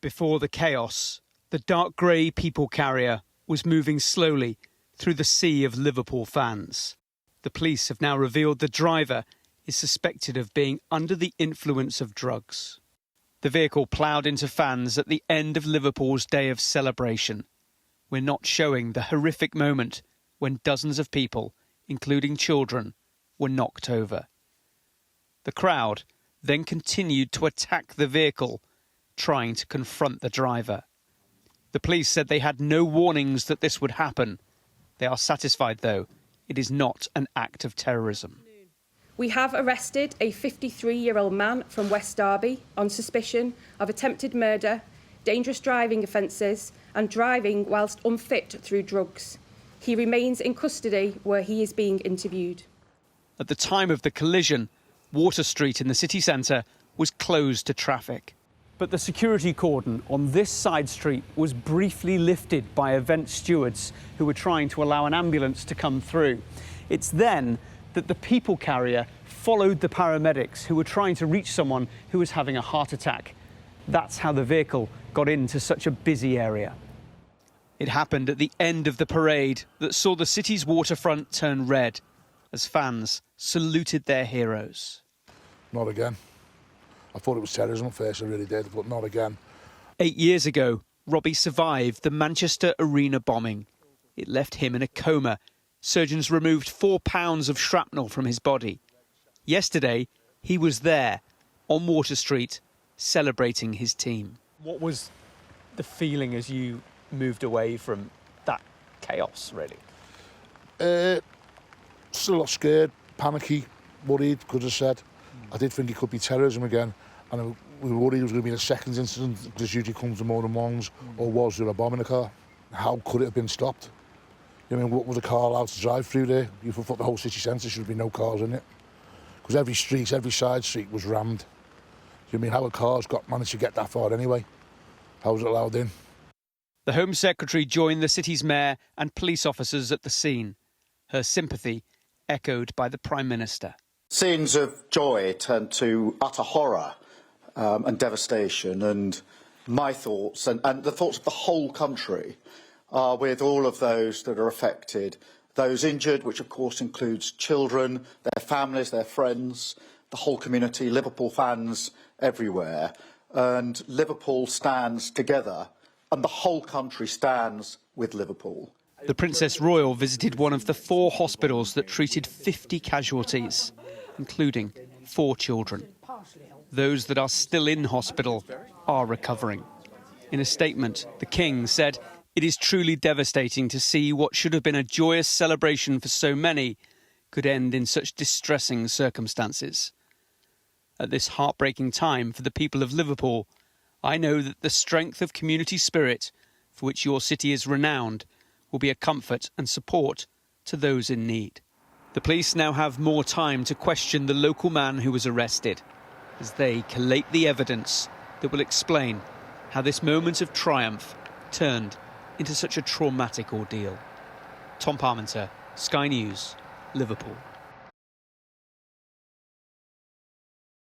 Before the chaos, the dark grey people carrier was moving slowly through the sea of Liverpool fans. The police have now revealed the driver is suspected of being under the influence of drugs. The vehicle ploughed into fans at the end of Liverpool's day of celebration. We're not showing the horrific moment when dozens of people, including children, were knocked over. The crowd then continued to attack the vehicle, trying to confront the driver. The police said they had no warnings that this would happen. They are satisfied, though, it is not an act of terrorism. We have arrested a 53-year-old man from West Derby on suspicion of attempted murder, dangerous driving offences and driving whilst unfit through drugs. He remains in custody where he is being interviewed. At the time of the collision, Water Street in the city centre was closed to traffic. But the security cordon on this side street was briefly lifted by event stewards who were trying to allow an ambulance to come through. It's then that the people carrier followed the paramedics who were trying to reach someone who was having a heart attack. That's how the vehicle got into such a busy area. It happened at the end of the parade that saw the city's waterfront turn red as fans saluted their heroes. Not again. I thought it was terrorism at first, I really did, but not again. 8 years ago, Robbie survived the Manchester Arena bombing. It left him in a coma. Surgeons removed 4 pounds of shrapnel from his body. Yesterday, he was there, on Water Street, celebrating his team. What was the feeling as you moved away from that chaos, really? Still a lot scared, panicky, worried, because I said, I did think it could be terrorism again. And we were worried it was going to be a second incident, because usually comes to more than ones, or was there a bomb in the car? How could it have been stopped? I mean, what was a car allowed to drive through there? You thought the whole city centre should have been no cars in it. Because every street, every side street was rammed. I mean, how a car's managed to get that far anyway? How was it allowed in? The Home Secretary joined the city's mayor and police officers at the scene. Her sympathy echoed by the Prime Minister. Scenes of joy turned to utter horror and devastation, and my thoughts and the thoughts of the whole country are with all of those that are affected, those injured, which of course includes children, their families, their friends, the whole community, Liverpool fans everywhere. And Liverpool stands together, and the whole country stands with Liverpool. The Princess Royal visited one of the 4 hospitals that treated 50 casualties, including 4 children. Those that are still in hospital are recovering. In a statement, the King said, "It is truly devastating to see what should have been a joyous celebration for so many could end in such distressing circumstances. At this heartbreaking time for the people of Liverpool, I know that the strength of community spirit, for which your city is renowned, will be a comfort and support to those in need." The police now have more time to question the local man who was arrested, as they collate the evidence that will explain how this moment of triumph turned into such a traumatic ordeal. Tom Parmenter, Sky News, Liverpool.